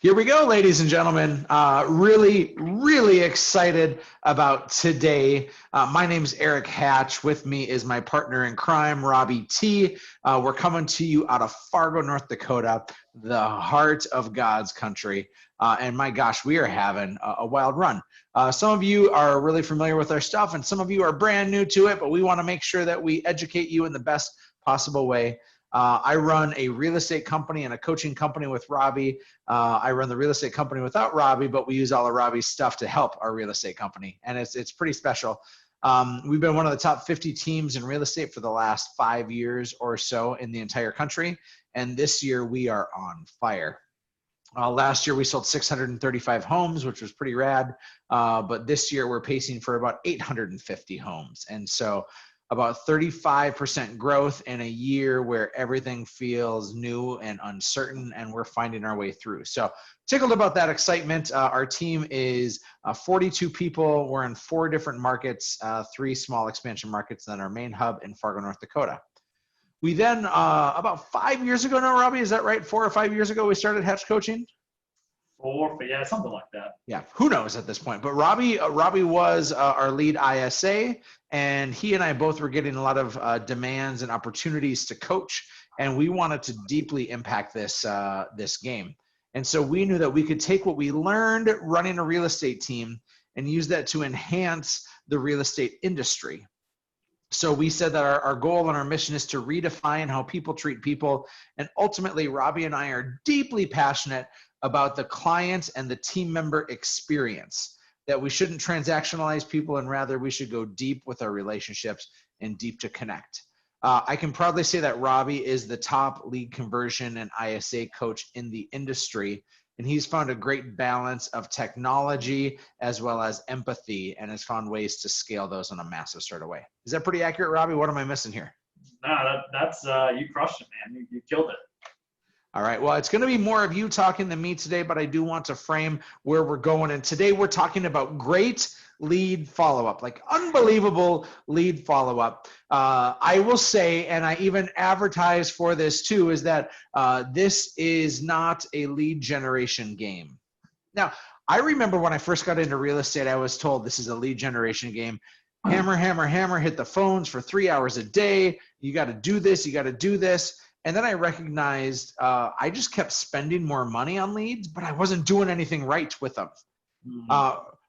Here we go, ladies and gentlemen. Really excited about today. My name's Erik Hatch. With me is my partner in crime, Robby T. We're coming to you out of Fargo, North Dakota, the heart of God's country. And my gosh, we are having a wild run. Some of you are really familiar with our stuff, and some of you are brand new to it, but we want to make sure that we educate you in the best possible way. I run a real estate company and a coaching company with Robby. I run the real estate company without Robby, but we use all of Robby's stuff to help our real estate company, and it's pretty special. We've been one of the top 50 teams in real estate for the last 5 years or so in the entire country, and this year we are on fire. Last year we sold 635 homes, which was pretty rad, but this year we're pacing for about 850 homes, and so about 35% growth in a year where everything feels new and uncertain, and we're finding our way through. So tickled about that excitement. Our team is 42 people. We're in 4 different markets, 3 small expansion markets, and then our main hub in Fargo, North Dakota. We then, about 5 years ago now, Robby, is that right? 4 or 5 years ago, we started Hatch Coaching? Yeah, something like that. Yeah, who knows at this point. But Robby was our lead ISA, and he and I both were getting a lot of demands and opportunities to coach, and we wanted to deeply impact this game. And so we knew that we could take what we learned running a real estate team and use that to enhance the real estate industry. So we said that our goal and our mission is to redefine how people treat people. And ultimately, Robby and I are deeply passionate about the client and the team member experience, that we shouldn't transactionalize people, and rather we should go deep with our relationships and deep to connect. I can proudly say that Robby is the top lead conversion and ISA coach in the industry, and he's found a great balance of technology as well as empathy, and has found ways to scale those in a massive sort of way. Is that pretty accurate, Robby? What am I missing here? No, that's you crushed it, man. You killed it. All right, well, it's going to be more of you talking than me today, but I do want to frame where we're going. And today we're talking about great lead follow-up, like unbelievable lead follow-up. I will say, and I even advertise for this too, is that this is not a lead generation game. Now, I remember when I first got into real estate, I was told this is a lead generation game. Hammer, hammer, hammer, hit the phones for 3 hours a day. You got to do this, you got to do this. And then I recognized I just kept spending more money on leads, but I wasn't doing anything right with them.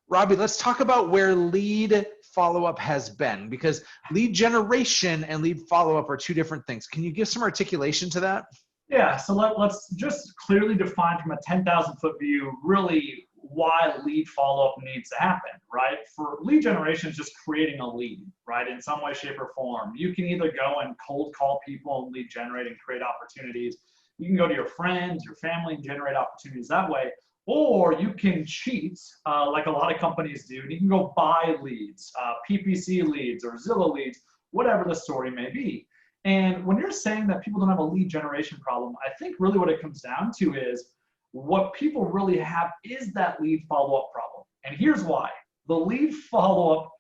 Robby, let's talk about where lead follow-up has been, because lead generation and lead follow-up are 2 different things. Can you give some articulation to that? Yeah, so let's just clearly define from a 10,000-foot view really why lead follow-up needs to happen, right? For lead generation is just creating a lead, right? In some way, shape, or form. You can either go and cold call people and lead generate and create opportunities. You can go to your friends, your family, and generate opportunities that way. Or you can cheat, like a lot of companies do, and you can go buy leads, PPC leads or Zillow leads, whatever the story may be. And when you're saying that people don't have a lead generation problem, I think really what it comes down to is what people really have is that lead follow-up problem. And here's why. The lead follow-up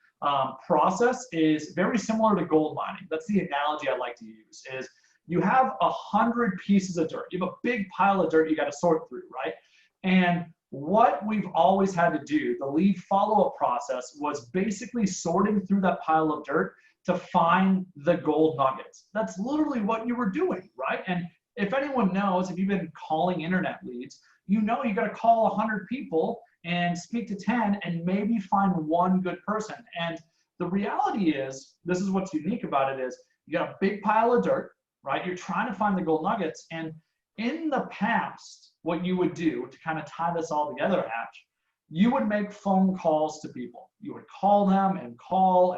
process is very similar to gold mining. That's the analogy I like to use, is you have 100 pieces of dirt. You have a big pile of dirt you got to sort through, right? And what we've always had to do, the lead follow-up process, was basically sorting through that pile of dirt to find the gold nuggets. That's literally what you were doing, right? And if anyone knows, if you've been calling internet leads, you know you got to call 100 people and speak to 10 and maybe find 1 good person. And the reality is, this is what's unique about it, is you got a big pile of dirt, right? You're trying to find the gold nuggets. And in the past, what you would do to kind of tie this all together, Hatch, you would make phone calls to people. You would call them and call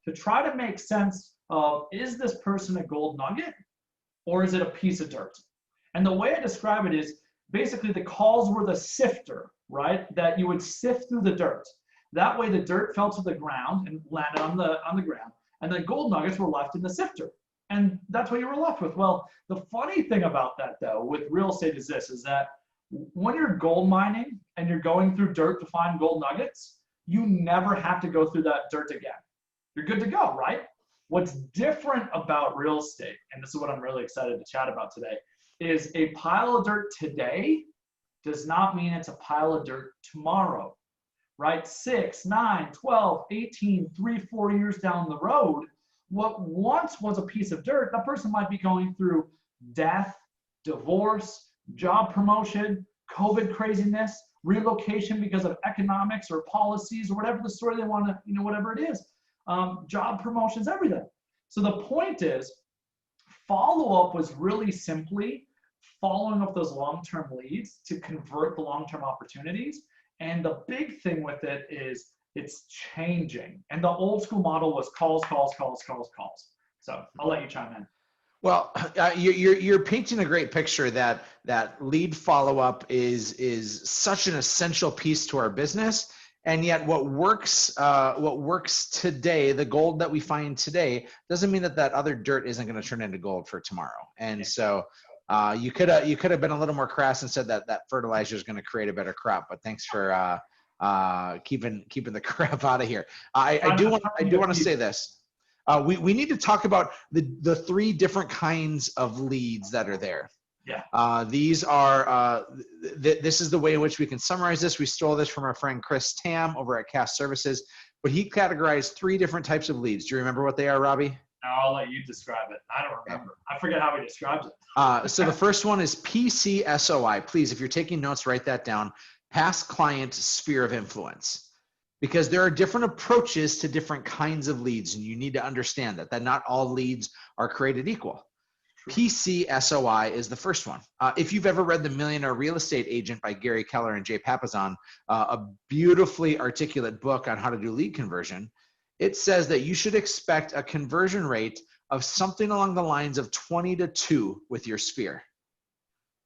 to try to make sense of, is this person a gold nugget or is it a piece of dirt? And the way I describe it is basically the calls were the sifter, right? That you would sift through the dirt. That way the dirt fell to the ground and landed on the ground, and the gold nuggets were left in the sifter. And that's what you were left with. Well, the funny thing about that though, with real estate is this, is that when you're gold mining and you're going through dirt to find gold nuggets, you never have to go through that dirt again. You're good to go, right? What's different about real estate, and this is what I'm really excited to chat about today, is a pile of dirt today does not mean it's a pile of dirt tomorrow, right? 6, 9, 12, 18, 3, 4 years down the road, what once was a piece of dirt, that person might be going through death, divorce, job promotion, COVID craziness, relocation because of economics or policies or whatever the story they want to, whatever it is, job promotions, everything. So the point is, follow-up was really simply following up those long-term leads to convert the long-term opportunities. And the big thing with it is it's changing. And the old school model was calls, calls, calls, calls, calls. So I'll let you chime in. Well, you're painting a great picture that lead follow-up is such an essential piece to our business. And yet what works today, the gold that we find today, doesn't mean that other dirt isn't going to turn into gold for tomorrow. And so you could have been a little more crass and said that fertilizer is going to create a better crop. But thanks for keeping the crap out of here. I do want to say this. We need to talk about the 3 different kinds of leads that are there. Yeah. These are, this is the way in which we can summarize this. We stole this from our friend Chris Tam over at Cast Services, but he categorized 3 different types of leads. Do you remember what they are, Robbie? No, I'll let you describe it. I don't remember. I forget how he describes it. So the first one is PCSOI. Please, if you're taking notes, write that down. Past client sphere of influence. Because there are different approaches to different kinds of leads, and you need to understand that not all leads are created equal. PCSOI is the first one. If you've ever read The Millionaire Real Estate Agent by Gary Keller and Jay Papasan, a beautifully articulate book on how to do lead conversion, it says that you should expect a conversion rate of something along the lines of 20-2 with your sphere.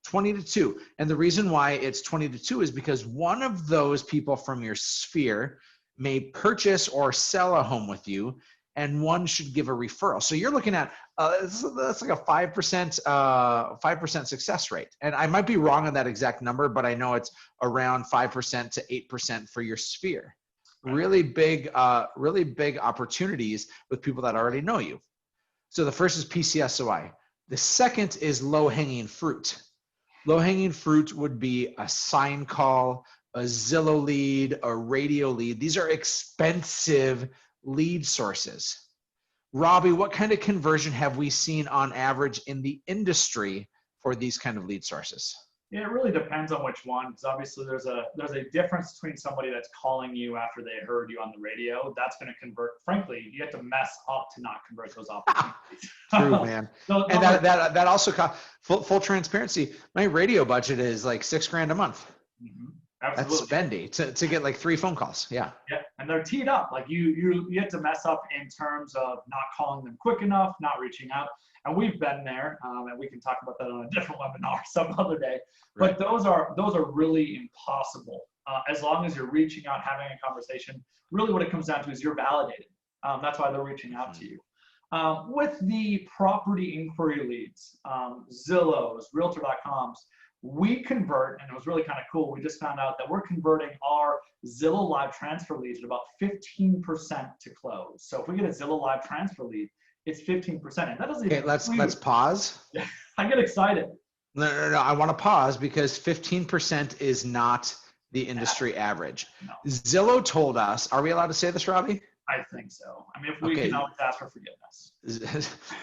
20-2. And the reason why it's 20-2 is because one of those people from your sphere may purchase or sell a home with you, and one should give a referral. So you're looking at that's like a 5% success rate. And I might be wrong on that exact number, but I know it's around 5% to 8% for your sphere. Really big opportunities with people that already know you. So the first is PCSOI. The second is low-hanging fruit. Low-hanging fruit would be a sign call, a Zillow lead, a radio lead. These are expensive lead sources. Robbie, what kind of conversion have we seen on average in the industry for these kind of lead sources? Yeah, it really depends on which one, because obviously there's a difference between somebody that's calling you after they heard you on the radio. That's going to convert. Frankly, you have to mess up to not convert those opportunities. True, man. And that also full transparency. My radio budget is like $6,000 a month. Mm-hmm. That's spendy to get like 3 phone calls. Yeah. Yeah, and they're teed up. Like you have to mess up in terms of not calling them quick enough, not reaching out. And we've been there, and we can talk about that on a different webinar some other day. But those are really impossible. As long as you're reaching out, having a conversation, really what it comes down to is you're validated. That's why they're reaching out to you. With the property inquiry leads, Zillows, Realtor.coms, we convert, and it was really kind of cool. We just found out that we're converting our Zillow live transfer leads at about 15% to close. So if we get a Zillow live transfer lead, it's 15%. And that doesn't even let's pause. I get excited. No. I want to pause because 15% is not the industry average. No. Zillow told us, are we allowed to say this, Robbie? I think so. I mean, if we can always ask for forgiveness.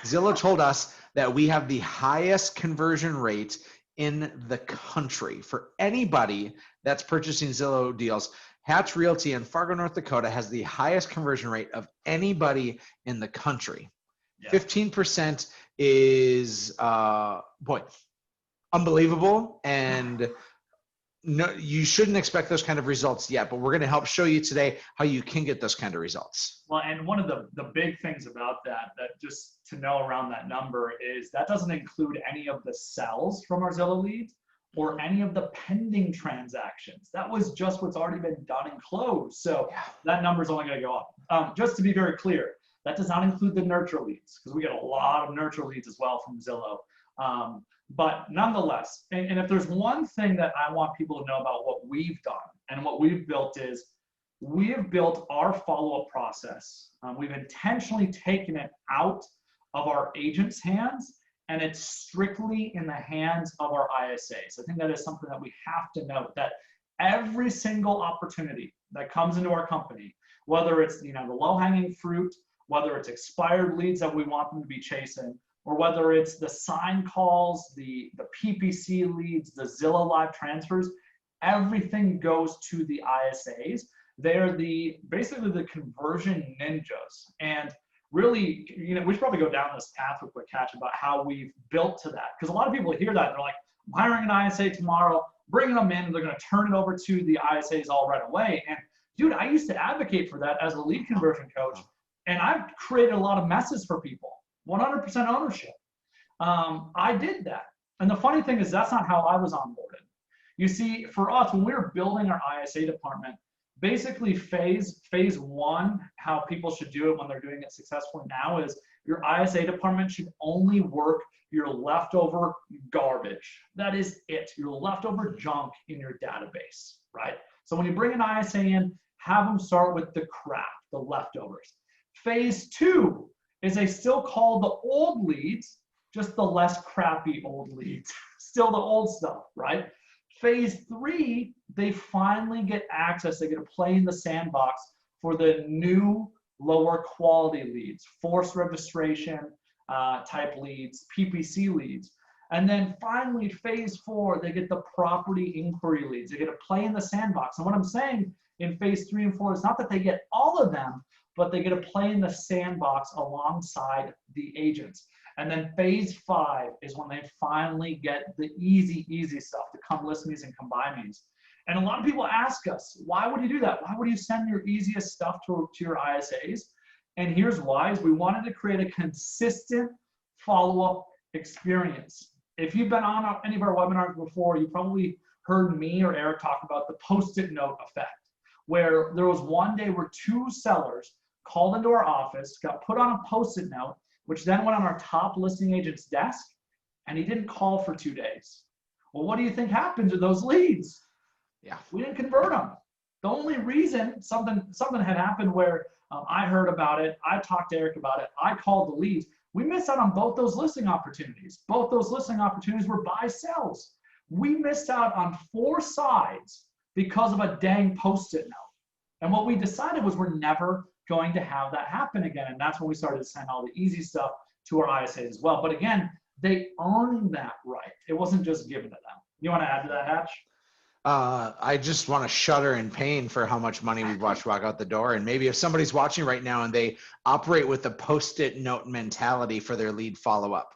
Zillow told us that we have the highest conversion rate in the country for anybody that's purchasing Zillow deals. Hatch Realty in Fargo, North Dakota has the highest conversion rate of anybody in the country. Yeah. 15% is unbelievable, and no, you shouldn't expect those kind of results yet, but we're going to help show you today how you can get those kind of results. Well, and one of the big things about that just to know around that number is that doesn't include any of the sells from our Zillow leads or any of the pending transactions. That was just what's already been done and closed. So that number is only going to go up. Just to be very clear, that does not include the nurture leads, because we get a lot of nurture leads as well from Zillow. But nonetheless, and if there's one thing that I want people to know about what we've done and what we've built is we have built our follow-up process. We've intentionally taken it out of our agents' hands and it's strictly in the hands of our ISAs. I think that is something that we have to note, that every single opportunity that comes into our company, whether it's the low-hanging fruit, whether it's expired leads that we want them to be chasing, or whether it's the sign calls, the PPC leads, the Zillow live transfers, everything goes to the ISAs. They're basically the conversion ninjas. And really, we should probably go down this path real quick, Catch, about how we've built to that. Because a lot of people hear that and they're like, I'm hiring an ISA tomorrow, bringing them in, they're going to turn it over to the ISAs all right away. And dude, I used to advocate for that as a lead conversion coach, and I've created a lot of messes for people. 100% ownership. I did that. And the funny thing is, that's not how I was onboarded. You see, for us, when we were building our ISA department, basically phase one, how people should do it when they're doing it successfully now, is your ISA department should only work your leftover garbage. That is it, your leftover junk in your database, right? So when you bring an ISA in, have them start with the crap, the leftovers. Phase two is they still call the old leads, just the less crappy old leads, still the old stuff, right? Phase three, they finally get access, they get to play in the sandbox for the new lower quality leads, forced registration type leads, PPC leads. And then finally, phase four, they get the property inquiry leads. They get to play in the sandbox. And what I'm saying in phase 3 and 4 is not that they get all of them, but they get to play in the sandbox alongside the agents. And then phase 5 is when they finally get the easy stuff, the come list me's and come buy me's. And a lot of people ask us, why would you do that? Why would you send your easiest stuff to your ISAs? And here's why, is we wanted to create a consistent follow-up experience. If you've been on any of our webinars before, you probably heard me or Erik talk about the Post-it note effect, where there was one day where 2 sellers called into our office, got put on a Post-it note, which then went on our top listing agent's desk, and he didn't call for 2 days. Well, what do you think happened to those leads? Yeah, we didn't convert them. The only reason something had happened where I heard about it, I talked to Erik about it, I called the leads. We missed out on both those listing opportunities. Both those listing opportunities were buy sells. We missed out on 4 sides because of a dang Post-it note. And what we decided was we're never going to have that happen again. And that's when we started to send all the easy stuff to our ISAs as well. But again, they earned that right. It wasn't just given to them. You want to add to that, Hatch? I just want to shudder in pain for how much money we've watched walk out the door. And maybe if somebody's watching right now and they operate with the Post-it note mentality for their lead follow-up,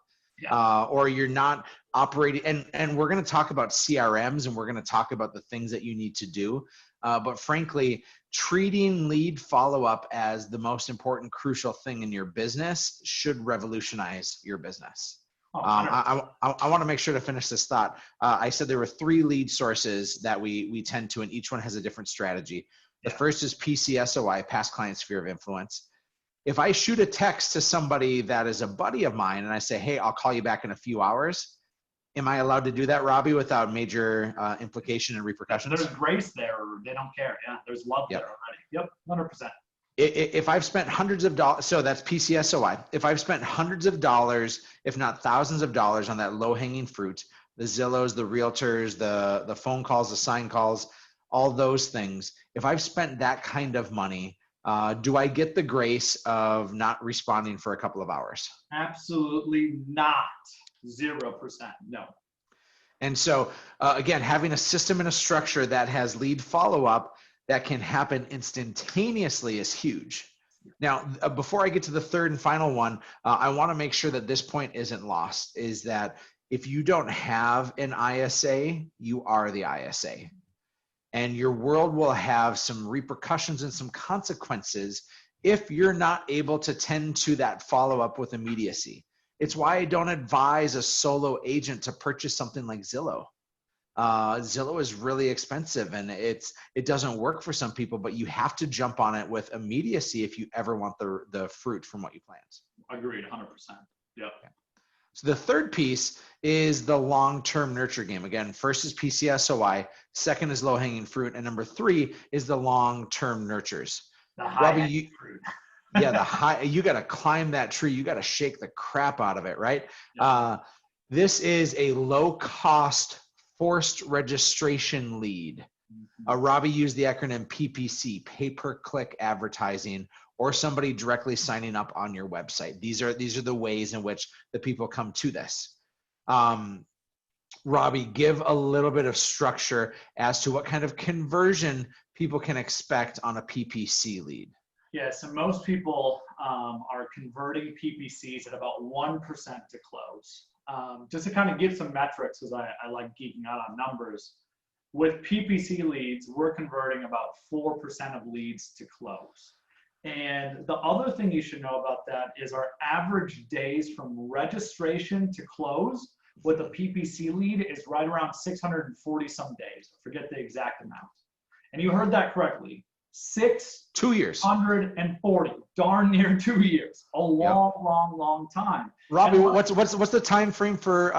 or you're not operating, and we're going to talk about CRMs and we're going to talk about the things that you need to do. But frankly, treating lead follow-up as the most important, crucial thing in your business should revolutionize your business. I want to make sure to finish this thought. I said there were 3 lead sources that we tend to, and each one has a different strategy. The first is PCSOI, past client sphere of influence. If I shoot a text to somebody that is a buddy of mine and I say, hey, I'll call you back in a few hours, am I allowed to do that, Robby, without major implication and repercussions? There's grace there. They don't care. Yeah, there's love there already. Yep, 100%. If I've spent hundreds of dollars, so that's PCSOI. If I've spent hundreds of dollars, if not thousands of dollars on that low-hanging fruit, the Zillows, the realtors, the phone calls, the sign calls, all those things, if I've spent that kind of money, do I get the grace of not responding for a couple of hours? Absolutely not. 0%. No. And so, again, having a system and a structure that has lead follow-up that can happen instantaneously is huge. Now, before I get to the third and final one, I want to make sure that this point isn't lost, is that if you don't have an ISA, you are the ISA. And your world will have some repercussions and some consequences if you're not able to tend to that follow-up with immediacy. It's why I don't advise a solo agent to purchase something like Zillow. Zillow is really expensive and it doesn't work for some people, but you have to jump on it with immediacy if you ever want the fruit from what you plant. Agreed, 100%. Yep. Okay. So the third piece is the long-term nurture game. Again, first is PCSOI, second is low-hanging fruit, and number 3 is the long-term nurtures. The high-hanging fruit. Yeah, the high, you got to climb that tree. You got to shake the crap out of it, right? Yeah. This is a low cost forced registration lead. Mhm. Robby used the acronym PPC, pay-per-click advertising, or somebody directly signing up on your website. These are the ways in which the people come to this. Robby, give a little bit of structure as to what kind of conversion people can expect on a PPC lead. Yeah, so most people are converting PPCs at about 1% to close. Just to kind of give some metrics, because I like geeking out on numbers. With PPC leads, we're converting about 4% of leads to close. And the other thing you should know about that is our average days from registration to close with a PPC lead is right around 640 some days. I forget the exact amount. And you heard that correctly. 2 years. 640, darn near 2 years. A long, Yep. long time. Robby, what's the time frame for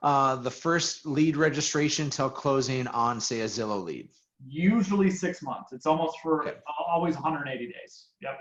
the first lead registration till closing on, say, a Zillow lead? Usually 6 months. It's almost for Okay. always 180 days. Yep,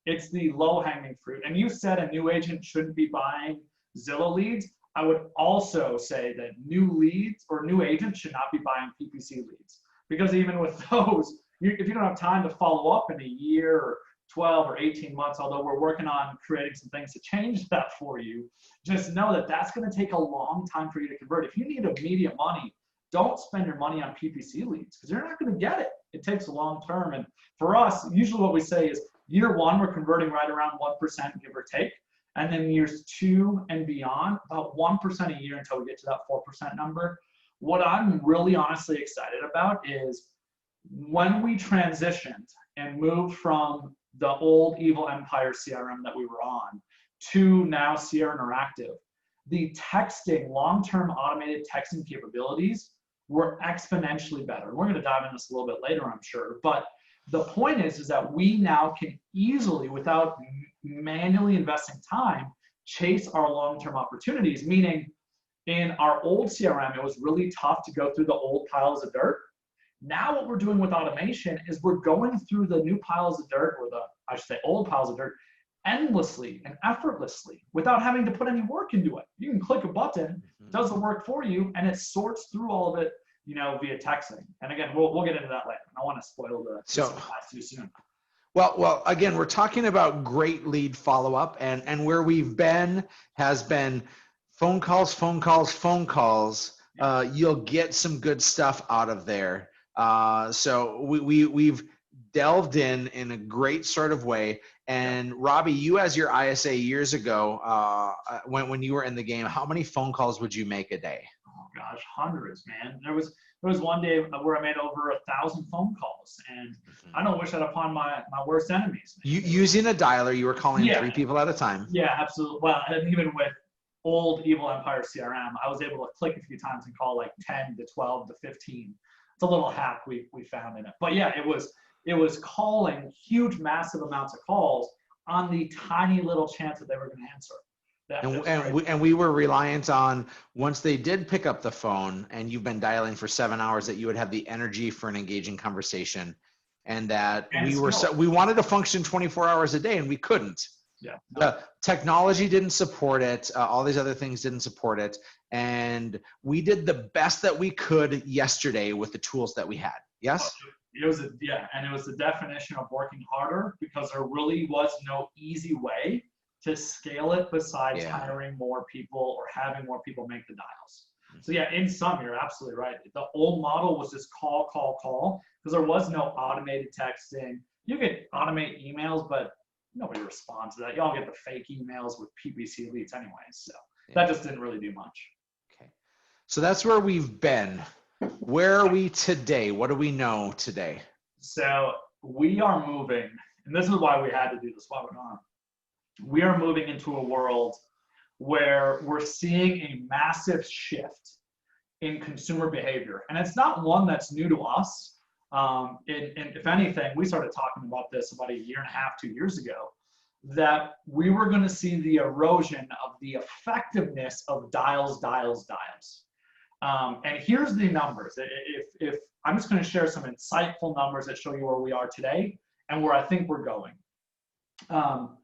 it's the low hanging fruit. And you said a new agent shouldn't be buying Zillow leads. I would also say that new leads or new agents should not be buying PPC leads, because even with those, if you don't have time to follow up in a year or 12 or 18 months, although we're working on creating some things to change that for you, just know that that's going to take a long time for you to convert. If you need immediate money, don't spend your money on PPC leads, because you're not going to get it. It takes a long term. And for us, usually what we say is year one, we're converting right around 1%, give or take. And then years 2 and beyond, about 1% a year until we get to that 4% number. What I'm really honestly excited about is when we transitioned and moved from the old Evil Empire CRM that we were on to now Sierra Interactive, the texting, long-term automated texting capabilities were exponentially better. We're going to dive into this a little bit later, I'm sure. But the point is that we now can easily, without manually investing time, chase our long-term opportunities. Meaning, in our old CRM, it was really tough to go through the old piles of dirt. Now what we're doing with automation is we're going through the new piles of dirt, or I should say old piles of dirt, endlessly and effortlessly without having to put any work into it. You can click a button, it does the work for you, and it sorts through all of it, via texting. And again, we'll get into that later. I don't want to spoil the class too soon. Well, again, we're talking about great lead follow-up, and where we've been has been phone calls. You'll get some good stuff out of there. So we've delved in a great sort of way. And Robby, you as your ISA years ago, when you were in the game, how many phone calls would you make a day? Oh gosh, hundreds, man. There was one day where I made over 1,000 phone calls, and I don't wish that upon my worst enemies. Using a dialer, you were calling 3 people at a time. Yeah, absolutely. Well, and even with old Evil Empire CRM, I was able to click a few times and call like 10 to 12 to 15. It's a little hack we found in it. But yeah, it was calling huge, massive amounts of calls on the tiny little chance that they were going to answer. And we were reliant on, once they did pick up the phone and you've been dialing for 7 hours, that you would have the energy for an engaging conversation, and that we wanted to function 24 hours a day, and we couldn't. Yeah. The technology didn't support it. All these other things didn't support it. And we did the best that we could yesterday with the tools that we had. Yes? It was the definition of working harder, because there really was no easy way to scale it besides hiring more people or having more people make the dials. So yeah, in sum, you're absolutely right. The old model was just call, because there was no automated texting. You could automate emails, but nobody responds to that. Y'all get the fake emails with PPC leads anyways. So that just didn't really do much. Okay. So that's where we've been. Where are we today? What do we know today? So we are moving, and this is why we had to do this webinar. We are moving into a world where we're seeing a massive shift in consumer behavior. And it's not one that's new to us. And if anything, we started talking about this about 1.5 years, 2 years ago, that we were going to see the erosion of the effectiveness of dials. And here's the numbers. If I'm just going to share some insightful numbers that show you where we are today and where I think we're going. Um,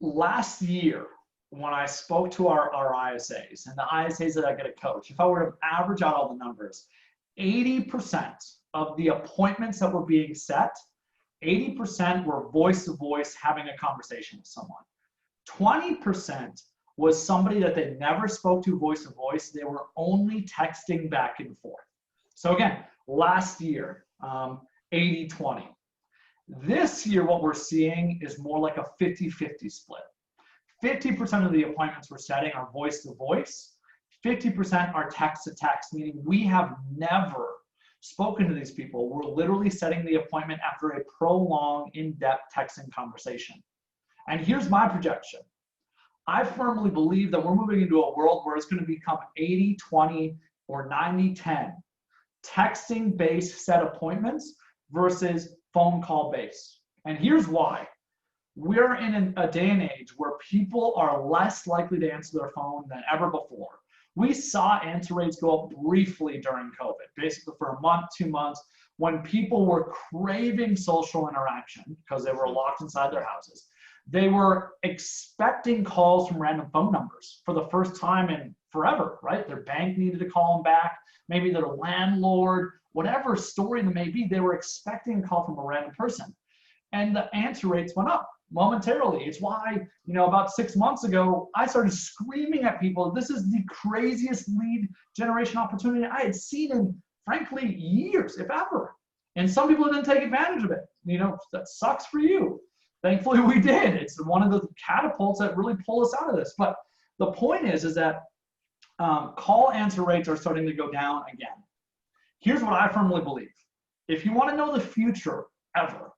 Last year, when I spoke to our ISAs and the ISAs that I get to coach, if I were to average out all the numbers, 80% of the appointments that were being set, 80% were voice to voice having a conversation with someone. 20% was somebody that they never spoke to voice to voice. They were only texting back and forth. So again, last year, 80-20. This year, what we're seeing is more like a 50-50 split. 50% of the appointments we're setting are voice to voice. 50% are text to text, meaning we have never spoken to these people. We're literally setting the appointment after a prolonged, in-depth texting conversation. And here's my projection. I firmly believe that we're moving into a world where it's going to become 80-20 or 90-10 texting-based set appointments versus phone call based. And here's why. We're in a day and age where people are less likely to answer their phone than ever before. We saw answer rates go up briefly during COVID, basically for a month, 2 months, when people were craving social interaction because they were locked inside their houses. They were expecting calls from random phone numbers for the first time in forever, right? Their bank needed to call them back, maybe their landlord, whatever story it may be, they were expecting a call from a random person. And the answer rates went up momentarily. It's why, about 6 months ago, I started screaming at people, this is the craziest lead generation opportunity I had seen in, frankly, years, if ever. And some people didn't take advantage of it. That sucks for you. Thankfully, we did. It's one of the catapults that really pull us out of this. But the point is that call answer rates are starting to go down again. Here's what I firmly believe. If you want to know the future ever,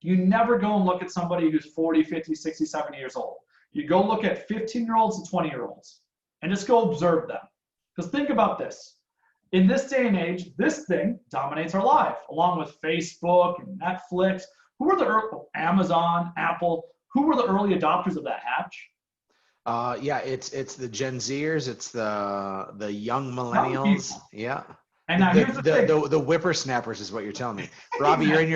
you never go and look at somebody who's 40, 50, 60, 70 years old. You go look at 15-year-olds and 20-year-olds and just go observe them. Because think about this. In this day and age, this thing dominates our life, along with Facebook and Netflix. Who were the Amazon, Apple? Who were the early adopters of that, Hatch? Yeah, it's the Gen Zers, it's the young millennials. Yeah. And now here's the thing. The whippersnappers is what you're telling me. Robby, you're in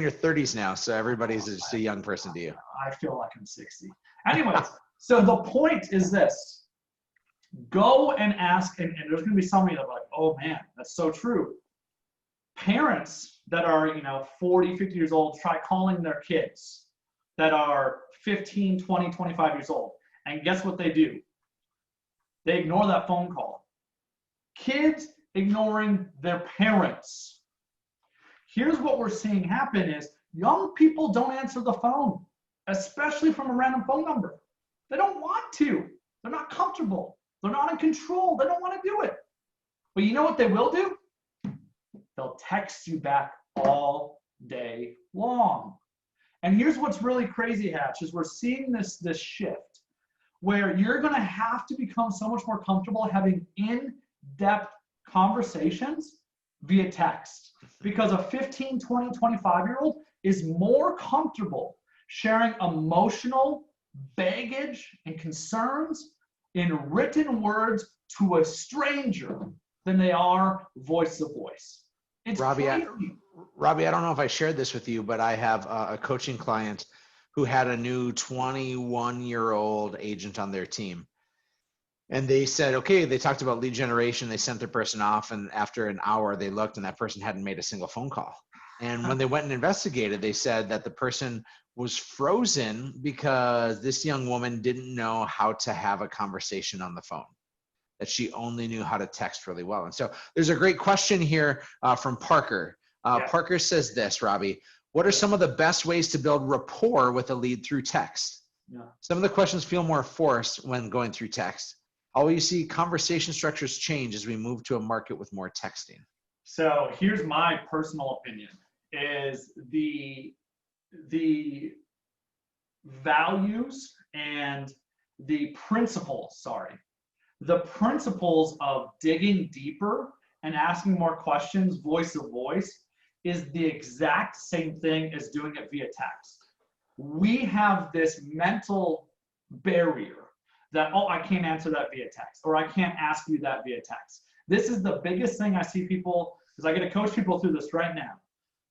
your 30s now, so everybody's just a young person to you. I feel like I'm 60. Anyways, so the point is this. Go and ask, and there's going to be somebody that's like, oh man, that's so true. Parents that are 40, 50 years old, try calling their kids that are 15, 20, 25 years old. And guess what they do? They ignore that phone call. Kids ignoring their parents. Here's what we're seeing happen is young people don't answer the phone, especially from a random phone number. They don't want to. They're not comfortable. They're not in control. They don't want to do it. But you know what they will do? They'll text you back all day long. And here's what's really crazy, Hatch, is we're seeing this shift where you're going to have to become so much more comfortable having in-depth conversations via text, because a 15, 20, 25-year-old is more comfortable sharing emotional baggage and concerns in written words to a stranger than they are voice to voice. It's Robby, crazy. Robby, I don't know if I shared this with you, but I have a coaching client who had a new 21-year-old agent on their team. And they said, okay, they talked about lead generation. They sent their person off, and after an hour, they looked, and that person hadn't made a single phone call. And when they went and investigated, they said that the person was frozen because this young woman didn't know how to have a conversation on the phone, that she only knew how to text really well. And so there's a great question here from Parker. Parker says this, Robby, what are some of the best ways to build rapport with a lead through text? Some of the questions feel more forced when going through text. How will you see conversation structures change as we move to a market with more texting? So here's my personal opinion, is the values and the principles of digging deeper and asking more questions voice to voice is the exact same thing as doing it via text. We have this mental barrier that, oh, I can't answer that via text, or I can't ask you that via text. This is the biggest thing I see people, because I get to coach people through this right now,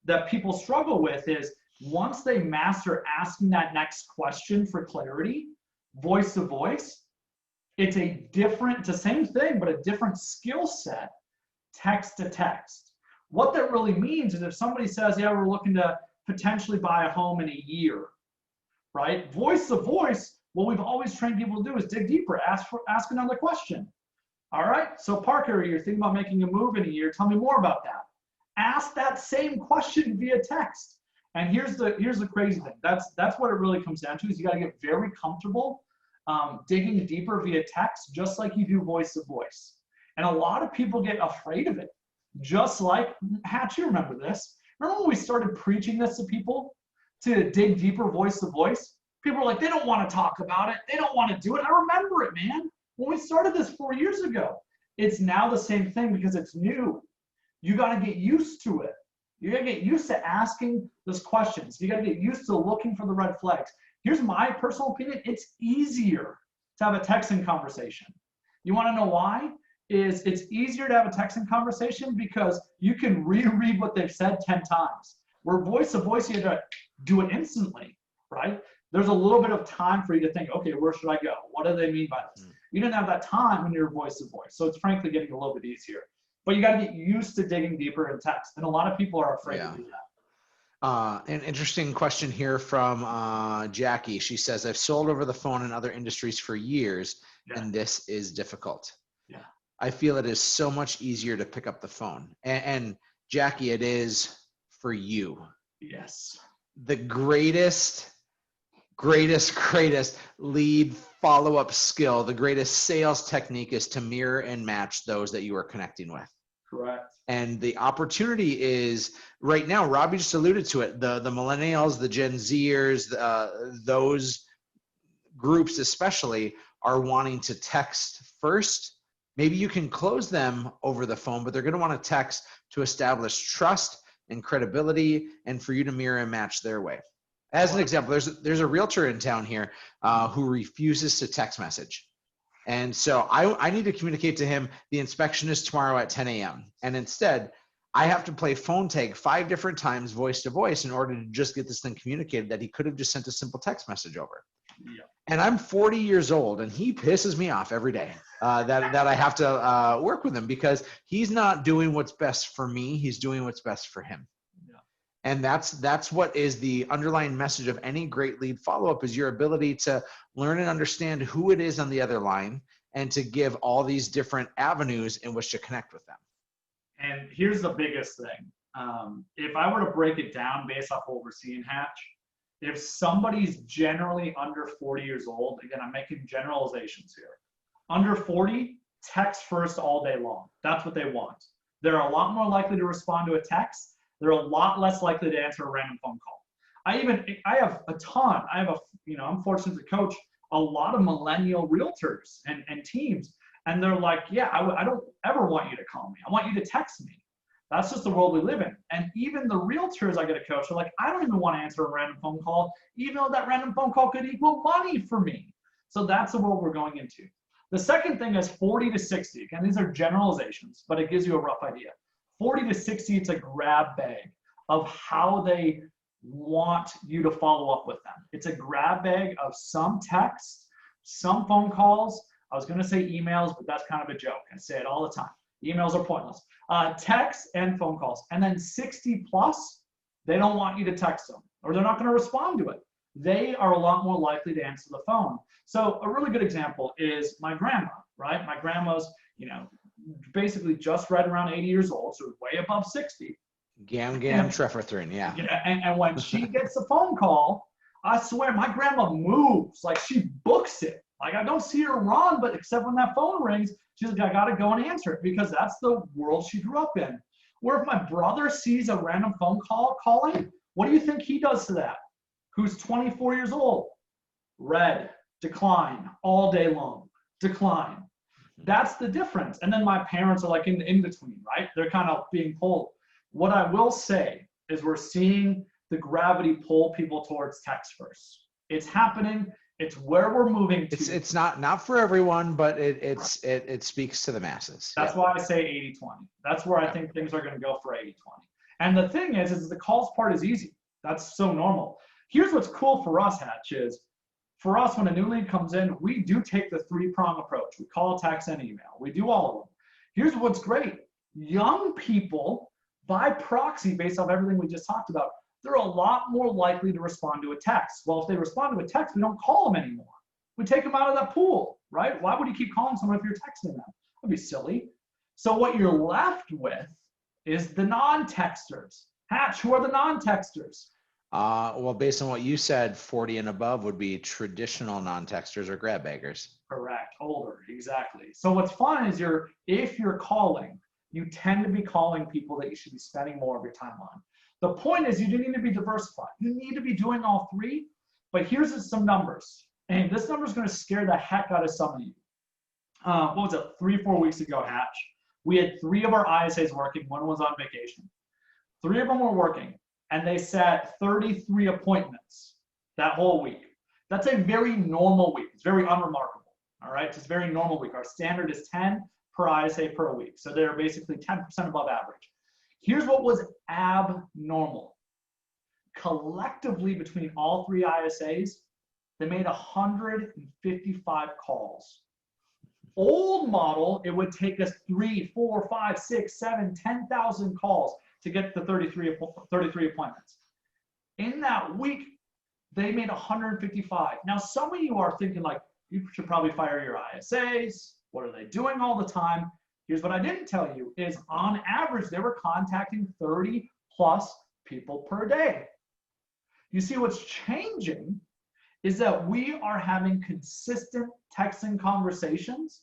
that people struggle with is Once they master asking that next question for clarity, voice to voice, it's the same thing, but a different skill set, text to text. What that really means is if somebody says, yeah, we're looking to potentially buy a home in a year, right? Voice to voice, what we've always trained people to do is dig deeper, ask another question. All right, so Parker, you're thinking about making a move in a year. Tell me more about that. Ask that same question via text. And here's the crazy thing. That's what it really comes down to is you got to get very comfortable digging deeper via text, just like you do voice to voice. And a lot of people get afraid of it. Just like, Hatch, you remember this. Remember when we started preaching this to people to dig deeper voice to voice? People were like, they don't want to talk about it. They don't want to do it. I remember it, man. When we started this 4 years ago, it's now the same thing because it's new. You got to get used to it. You got to get used to asking those questions. You got to get used to looking for the red flags. Here's my personal opinion. It's easier to have a texting conversation. You want to know why? It's easier to have a texting conversation because you can reread what they've said 10 times. Where voice to voice, you have to do it instantly, right? There's a little bit of time for you to think, okay, where should I go? What do they mean by this? You didn't have that time when you're voice to voice. So it's frankly getting a little bit easier. But you got to get used to digging deeper in text. And a lot of people are afraid to do that. An interesting question here from Jackie. She says, I've sold over the phone in other industries for years, and this is difficult. Yeah. I feel it is so much easier to pick up the phone. And Jackie, it is for you. Yes. The greatest lead follow-up skill, the greatest sales technique is to mirror and match those that you are connecting with. Correct. And the opportunity is right now, Robby just alluded to it, the millennials, the Gen Zers, those groups especially are wanting to text first. Maybe you can close them over the phone, but they're going to want to text to establish trust and credibility and for you to mirror and match their way. As an example, there's a realtor in town here who refuses to text message. And so I need to communicate to him, the inspection is tomorrow at 10 a.m. And instead, I have to play phone tag 5 different times, voice to voice, in order to just get this thing communicated that he could have just sent a simple text message over. Yeah. And I'm 40 years old, and he pisses me off every day that I have to work with him because he's not doing what's best for me. He's doing what's best for him. And that's what is the underlying message of any great lead follow-up is your ability to learn and understand who it is on the other line and to give all these different avenues in which to connect with them. And here's the biggest thing. If I were to break it down based off what we're seeing, Hatch, if somebody's generally under 40 years old, again, I'm making generalizations here, under 40, text first all day long. That's what they want. They're a lot more likely to respond to a text. They're a lot less likely to answer a random phone call. I have a ton. I'm fortunate to coach a lot of millennial realtors and teams. And they're like, yeah, I don't ever want you to call me. I want you to text me. That's just the world we live in. And even the realtors I get to coach are like, I don't even want to answer a random phone call, even though that random phone call could equal money for me. So that's the world we're going into. The second thing is 40 to 60. Again, these are generalizations, but it gives you a rough idea. 40 to 60, it's a grab bag of how they want you to follow up with them. It's a grab bag of some text, some phone calls. I was going to say emails, but that's kind of a joke. I say it all the time. Emails are pointless. Text and phone calls. And then 60 plus, they don't want you to text them or they're not going to respond to it. They are a lot more likely to answer the phone. So a really good example is my grandma, right? My grandma's, basically just right around 80 years old, so way above 60. Gam Trefferthrin, yeah. And when she gets a phone call, I swear my grandma moves, like she books it. Like I don't see her run, but except when that phone rings, she's like, I gotta go and answer it because that's the world she grew up in. Where if my brother sees a random phone call calling, what do you think he does to that? Who's 24 years old? Red, decline, all day long, decline. That's the difference. And then my parents are like in between, right? They're kind of being pulled. What I will say is we're seeing the gravity pull people towards text first. It's happening. It's where we're moving to. It's not for everyone, but it speaks to the masses. That's why I say 80-20. That's where I think things are going to go for 80-20. And the thing is the calls part is easy. That's so normal. Here's what's cool for us, Hatch, is for us, when a new lead comes in, we do take the three-prong approach. We call, text, and email. We do all of them. Here's what's great. Young people, by proxy, based off everything we just talked about, they're a lot more likely to respond to a text. Well, if they respond to a text, we don't call them anymore. We take them out of that pool, right? Why would you keep calling someone if you're texting them? That'd be silly. So what you're left with is the non-texters. Hatch, who are the non-texters? Well, based on what you said, 40 and above would be traditional non-texters or grab baggers. Correct, older, exactly. So what's fun is if you're calling, you tend to be calling people that you should be spending more of your time on. The point is you do need to be diversified. You need to be doing all three, but here's some numbers. And this number is going to scare the heck out of some of you. What was it, 3-4 weeks ago, Hatch? We had 3 of our ISAs working. One was on vacation. 3 of them were working, and they set 33 appointments that whole week. That's a very normal week. It's very unremarkable, all right? It's a very normal week. Our standard is 10 per ISA per week. So they're basically 10% above average. Here's what was abnormal. Collectively, between all 3 ISAs, they made 155 calls. Old model, it would take us 3, 4, 5, 6, 7, 10,000 calls to get the 33 appointments. In that week, they made 155. Now, some of you are thinking like, you should probably fire your ISAs. What are they doing all the time? Here's what I didn't tell you is on average, they were contacting 30 plus people per day. You see what's changing is that we are having consistent texting conversations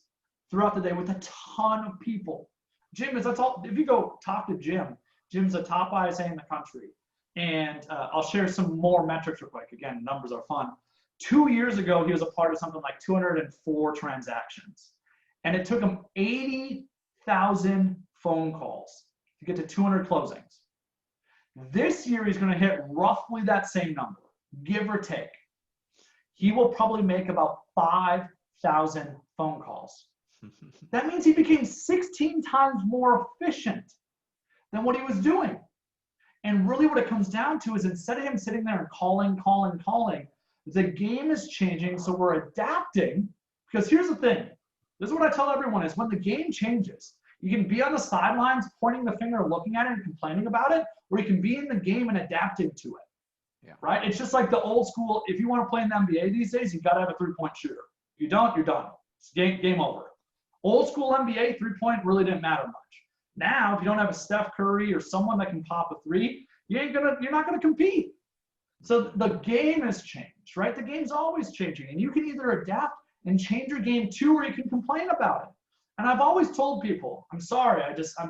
throughout the day with a ton of people. Jim is, that's all, if you go talk to Jim, Jim's a top ISA in the country. And I'll share some more metrics real quick. Again, numbers are fun. 2 years ago, he was a part of something like 204 transactions. And it took him 80,000 phone calls to get to 200 closings. This year, he's gonna hit roughly that same number, give or take. He will probably make about 5,000 phone calls. That means he became 16 times more efficient than what he was doing. And really what it comes down to is instead of him sitting there and calling, the game is changing, so we're adapting. Because here's the thing, this is what I tell everyone, is when the game changes, you can be on the sidelines pointing the finger, looking at it and complaining about it, or you can be in the game and adapting to it. Yeah. Right? It's just like the old school, if you want to play in the NBA these days, you've got to have a three-point shooter. If you don't, you're done. It's game over. Old school NBA, three-point really didn't matter much. Now, if you don't have a Steph Curry or someone that can pop a three, you're not gonna compete. So the game has changed, right? The game's always changing, and you can either adapt and change your game too, or you can complain about it. And I've always told people, I'm sorry,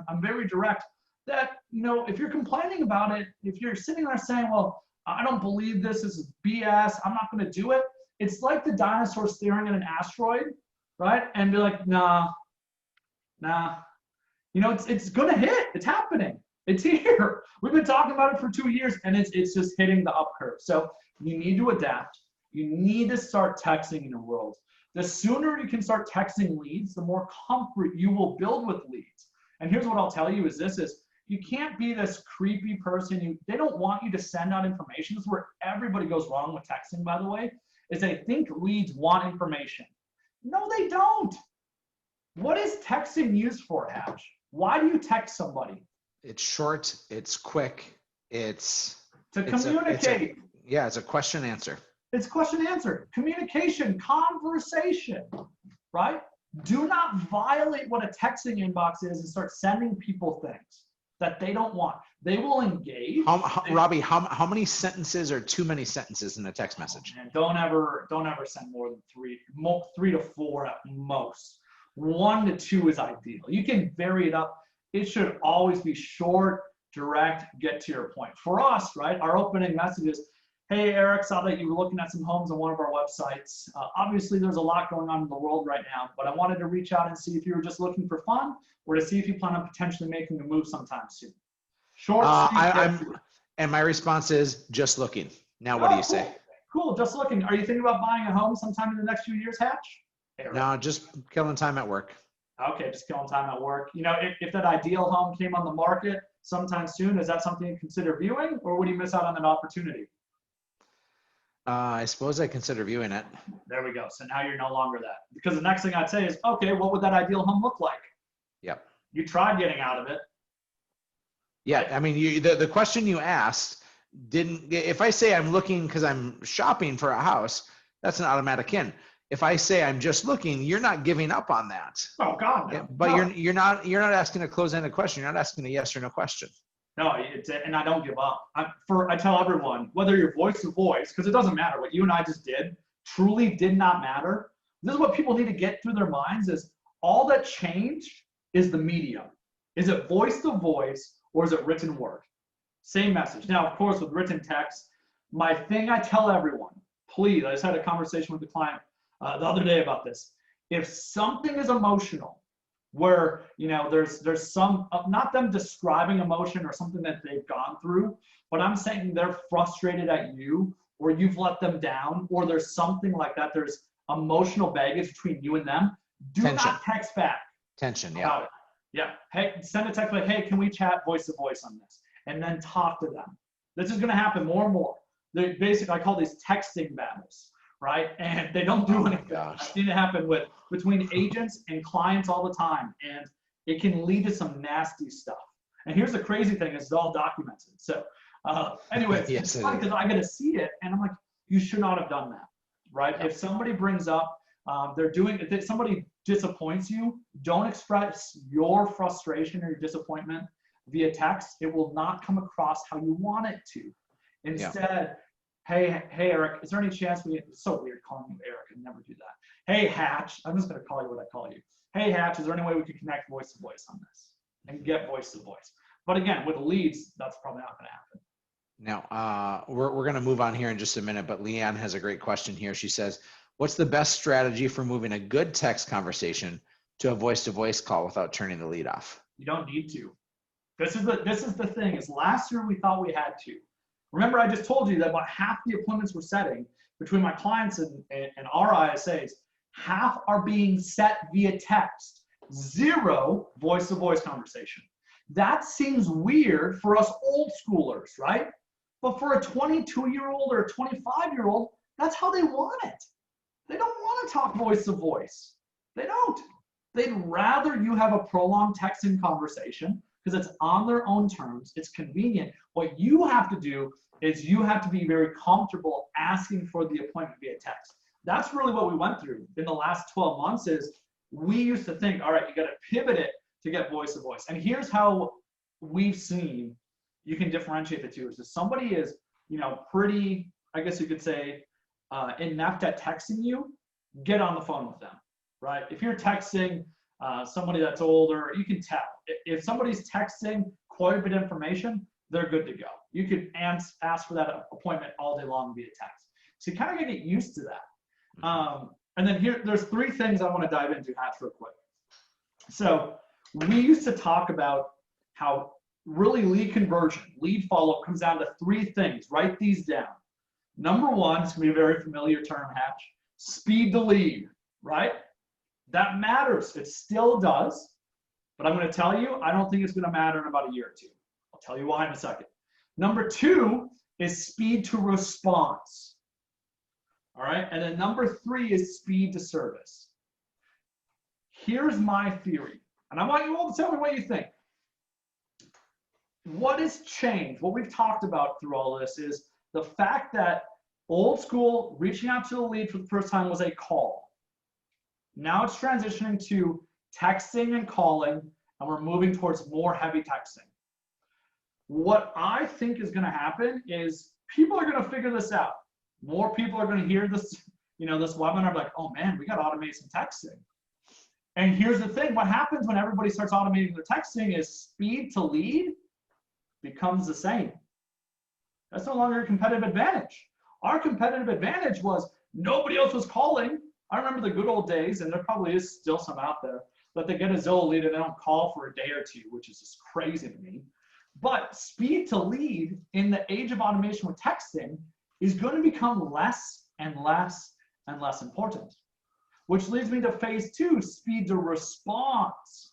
I'm very direct, that if you're complaining about it, if you're sitting there saying, well, I don't believe this is BS, I'm not gonna do it. It's like the dinosaur staring at an asteroid, right? And be like, nah. It's gonna hit, it's happening. It's here. We've been talking about it for 2 years, and it's just hitting the up curve. So you need to adapt. You need to start texting in your world. The sooner you can start texting leads, the more comfort you will build with leads. And here's what I'll tell you is you can't be this creepy person. They don't want you to send out information. This is where everybody goes wrong with texting, by the way, is they think leads want information. No, they don't. What is texting used for, Hatch? Why do you text somebody? It's short, it's quick, it's to communicate. It's a question answer. It's question answer. Communication, conversation, right? Do not violate what a texting inbox is and start sending people things that they don't want. They will engage. Robby, how many sentences are too many sentences in a text message? And don't ever send more than 3 to 4 at most. 1 to 2 is ideal. You can vary it up. It should always be short, direct, get to your point. For us, right, our opening message is, hey, Erik, saw that you were looking at some homes on one of our websites. Obviously, there's a lot going on in the world right now, but I wanted to reach out and see if you were just looking for fun or to see if you plan on potentially making a move sometime soon. Short, and my response is just looking. Now, what do you say? Cool, just looking. Are you thinking about buying a home sometime in the next few years, Hatch? No, just killing time at work. Okay, just killing time at work. If that ideal home came on the market, sometime soon. Is that something you consider viewing, or would you miss out on that opportunity? I suppose I consider viewing it. There we go. So now you're no longer that. Because the next thing I'd say is, okay, what would that ideal home look like? Yep. You tried getting out of it. Yeah, I mean, the question you asked didn't, if I say I'm looking because I'm shopping for a house, that's an automatic in. If I say I'm just looking, you're not giving up on that. Oh God, no. Yeah, but no. you're not asking a closed-ended question. You're not asking a yes or no question. No, and I don't give up. I tell everyone, whether you're voice to voice, because it doesn't matter. What you and I just did truly did not matter. This is what people need to get through their minds is all that changed is the medium. Is it voice to voice or is it written word? Same message. Now, of course, with written text, my thing I tell everyone, please, I just had a conversation with the client the other day about this. If something is emotional, where there's some not them describing emotion or something that they've gone through, but I'm saying they're frustrated at you or you've let them down or there's something like that, there's emotional baggage between you and them, do Tension. not text back. Tension, yeah. About it. Yeah. Hey, send a text like, hey, can we chat voice to voice on this? And then talk to them. This is going to happen more and more. They're basically, I call these texting battles, right? And they don't do anything. I've seen it happen between agents and clients all the time. And it can lead to some nasty stuff. And here's the crazy thing, it's all documented. So anyways, yes, it's funny because I get to see it and I'm like, you should not have done that, right? If somebody brings up, if somebody disappoints you, don't express your frustration or your disappointment via text. It will not come across how you want it to. Instead, hey Erik, is there any chance it's so weird calling you Erik, I'd never do that. Hey Hatch, I'm just gonna call you what I call you. Hey Hatch, is there any way we could connect voice to voice on this and get voice to voice? But again, with leads, that's probably not gonna happen. Now, we're going to move on here in just a minute, but Leanne has a great question here. She says, what's the best strategy for moving a good text conversation to a voice-to-voice call without turning the lead off? You don't need to. This is the thing, is last year we thought we had to. Remember, I just told you that about half the appointments we're setting between my clients and our ISAs, half are being set via text, 0 voice-to-voice conversation. That seems weird for us old schoolers, right? But for a 22-year-old or a 25-year-old, that's how they want it. They don't want to talk voice to voice. They don't. They'd rather you have a prolonged texting conversation because it's on their own terms. It's convenient. What you have to do is you have to be very comfortable asking for the appointment via text. That's really what we went through in the last 12 months is we used to think, all right, you got to pivot it to get voice to voice. And here's how we've seen you can differentiate the two. Is if somebody is, pretty, I guess you could say, inept at texting you, get on the phone with them, right? If you're texting somebody that's older, you can tell. If somebody's texting quite a bit of information, they're good to go. You could ask for that appointment all day long via text. So you kind of got to get used to that. And then there's 3 things I want to dive into, Hatch, real quick. So we used to talk about how really lead conversion, lead follow-up comes down to 3 things. Write these down. Number 1, it's going to be a very familiar term, Hatch, speed to lead, right? That matters. It still does. But I'm going to tell you, I don't think it's going to matter in about a year or 2. I'll tell you why in a second. Number 2 is speed to response. All right. And then number 3 is speed to service. Here's my theory. And I want you all to tell me what you think. What has changed? What we've talked about through all this is the fact that old school reaching out to the lead for the first time was a call. Now it's transitioning to texting and calling, and we're moving towards more heavy texting. What I think is going to happen is people are going to figure this out. More people are going to hear this, this webinar, like, oh man, we got to automate some texting. And here's the thing, what happens when everybody starts automating their texting is speed to lead becomes the same. That's no longer a competitive advantage. Our competitive advantage was nobody else was calling. I remember the good old days, and there probably is still some out there, that they get a Zillow lead and they don't call for a day or 2, which is just crazy to me. But speed to lead in the age of automation with texting is going to become less and less and less important, which leads me to phase 2, speed to response.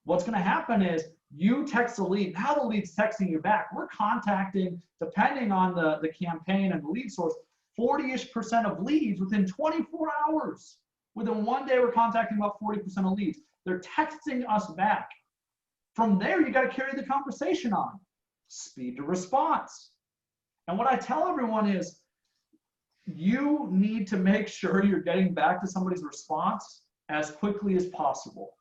What's going to happen is You text a lead, now the lead's texting you back. We're contacting, depending on the campaign and the lead source, 40-ish% of leads within 24 hours. Within 1 day, we're contacting about 40% of leads. They're texting us back. From there, you got to carry the conversation on. Speed to response. And what I tell everyone is, you need to make sure you're getting back to somebody's response as quickly as possible.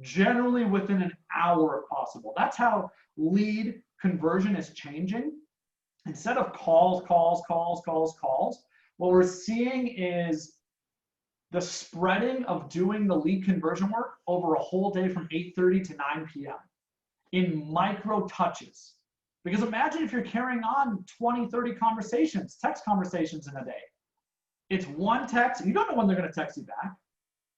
Generally within an hour if possible. That's how lead conversion is changing. Instead of calls, what we're seeing is the spreading of doing the lead conversion work over a whole day from 8:30 to 9 p.m. in micro touches. Because imagine if you're carrying on 20, 30 conversations, text conversations in a day. It's one text. You don't know when they're going to text you back.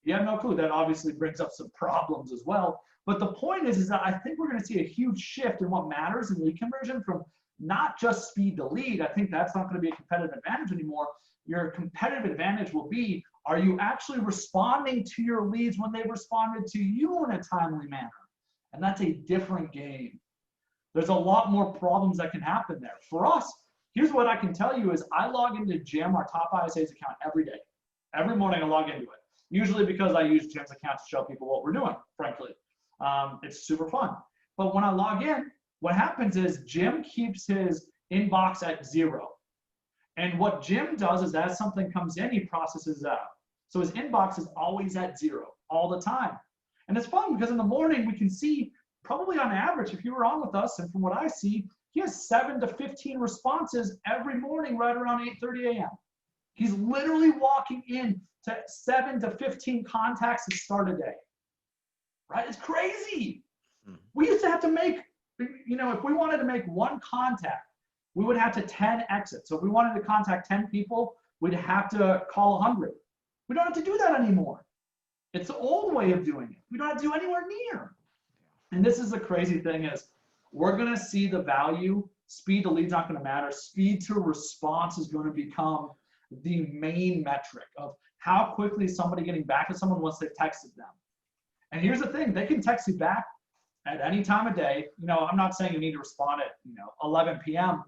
You have no clue. That obviously brings up some problems as well. But the point is that I think we're going to see a huge shift in what matters in lead conversion from not just speed to lead. I think that's not going to be a competitive advantage anymore. Your competitive advantage will be, are you actually responding to your leads when they responded to you in a timely manner? And that's a different game. There's a lot more problems that can happen there. For us, here's what I can tell you is I log into Jim, our top ISA's account, every day. Every morning I log into it. Usually because I use Jim's account to show people what we're doing, frankly. It's super fun. But when I log in, what happens is Jim keeps his inbox at 0. And what Jim does is as something comes in, he processes it out. So his inbox is always at 0 all the time. And it's fun because in the morning we can see, probably on average, if you were on with us, and from what I see, he has 7 to 15 responses every morning right around 8:30 a.m. He's literally walking in to 7 to 15 contacts to start a day. Right? It's crazy. We used to have to make, if we wanted to make one contact, we would have to 10 exits. So if we wanted to contact 10 people, we'd have to call 100. We don't have to do that anymore. It's the old way of doing it. We don't have to do anywhere near. And this is the crazy thing is, we're going to see the value. Speed to lead's not going to matter. Speed to response is going to become the main metric of how quickly is somebody getting back to someone once they've texted them. And here's the thing, they can text you back at any time of day. I'm not saying you need to respond at 11 p.m.,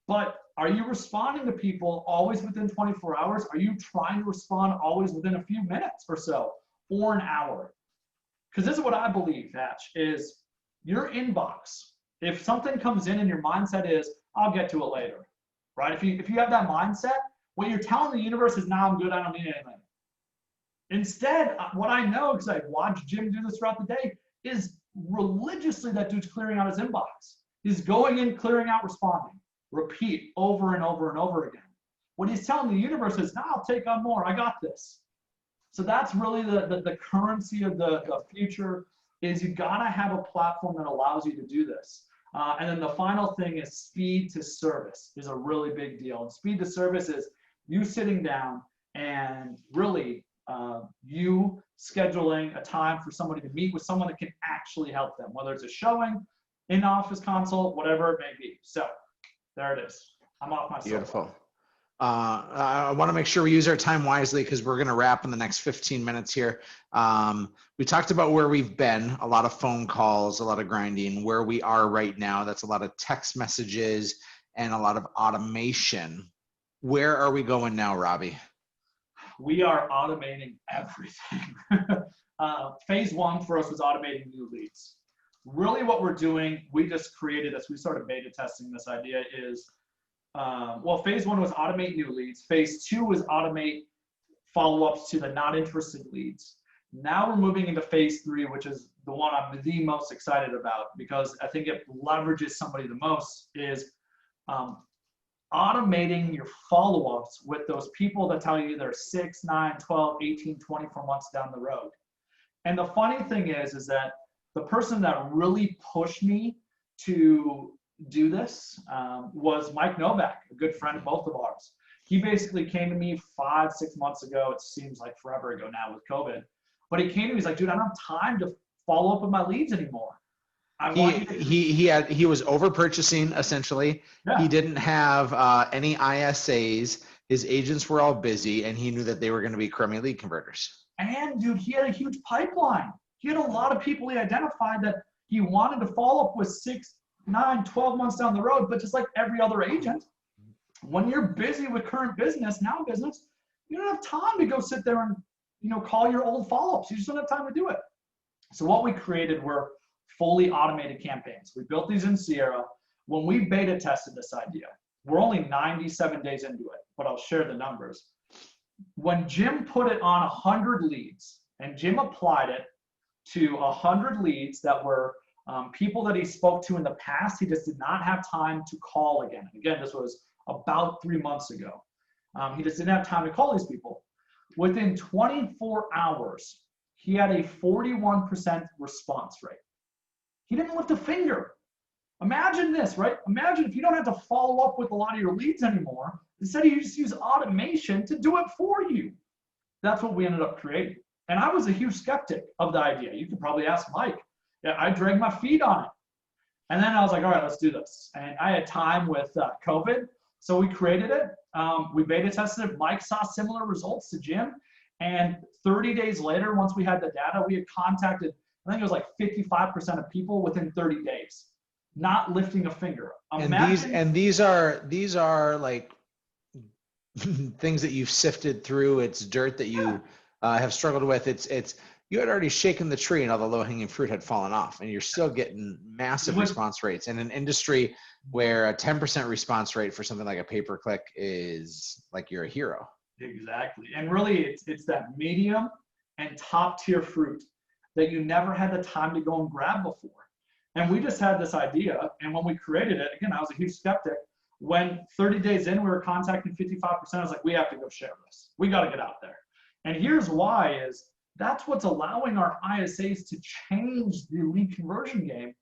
but are you responding to people always within 24 hours? Are you trying to respond always within a few minutes or so, or an hour? Because this is what I believe, Hatch, is your inbox. If something comes in and your mindset is, I'll get to it later, right? If you have that mindset, what you're telling the universe is, now I'm good, I don't need anything. Instead, what I know, because I've watched Jim do this throughout the day, is religiously that dude's clearing out his inbox. He's going in, clearing out, responding. Repeat over and over and over again. What he's telling the universe is, now I'll take on more, I got this. So that's really the currency of the future, is you gotta have a platform that allows you to do this. And then the final thing is speed to service is a really big deal. And speed to service is you sitting down and really you scheduling a time for somebody to meet with someone that can actually help them, whether it's a showing, in-office consult, whatever it may be. So there it is. I'm off my soapbox. Beautiful. I want to make sure we use our time wisely because we're going to wrap in the next 15 minutes here. We talked about where we've been, a lot of phone calls, a lot of grinding. Where we are right now, that's a lot of text messages and a lot of automation. Where are we going now, Robby? We are automating everything. Phase 1 for us was automating new leads. Really what we're doing, we just created this, we started beta testing this idea is, phase 1 was automate new leads. Phase 2 was automate follow-ups to the not interested leads. Now we're moving into phase 3, which is the one I'm the most excited about because I think it leverages somebody the most, is automating your follow-ups with those people that tell you they're 6, 9, 12, 18, 24 months down the road. And the funny thing is that the person that really pushed me to do this was Mike Novak, a good friend of both of ours. He basically came to me 5, 6 months ago. It seems like forever ago now with COVID. But he came to me, he's like, dude, I don't have time to follow up with my leads anymore. He was over purchasing essentially. Yeah. He didn't have any ISAs. His agents were all busy, and he knew that they were going to be crummy lead converters. And dude, he had a huge pipeline. He had a lot of people he identified that He wanted to follow up with 6, 9, 12 months down the road, but just like every other agent, when you're busy with current business, now business, you don't have time to go sit there and, call your old follow-ups. You just don't have time to do it. So what we created were fully automated campaigns. We built these in Sierra. When we beta tested this idea, we're only 97 days into it, but I'll share the numbers. When Jim put it on 100 leads, and Jim applied it to 100 leads that were people that he spoke to in the past, he just did not have time to call again. And again, this was about 3 months ago. He just didn't have time to call these people. Within 24 hours, he had a 41% response rate. He didn't lift a finger. Imagine this, right? Imagine if you don't have to follow up with a lot of your leads anymore. Instead, you just use automation to do it for you. That's what we ended up creating. And I was a huge skeptic of the idea. You could probably ask Mike. Yeah, I dragged my feet on it. And then I was like, all right, let's do this. And I had time with COVID, so we created it. We beta tested it. Mike saw similar results to Jim. And 30 days later, once we had the data, we had contacted, I think it was like 55% of people within 30 days, not lifting a finger. These are like things that you've sifted through. It's dirt that you have struggled with. It's you had already shaken the tree and all the low-hanging fruit had fallen off, and you're still getting massive response rates in an industry where a 10% response rate for something like a pay-per-click is like you're a hero. Exactly. And really it's that medium and top tier fruit that you never had the time to go and grab before. And we just had this idea, and when we created it, again, I was a huge skeptic. When 30 days in, we were contacting 55%, I was like, we have to go share this. We got to get out there. And here's why is that's what's allowing our ISAs to change the lead conversion game.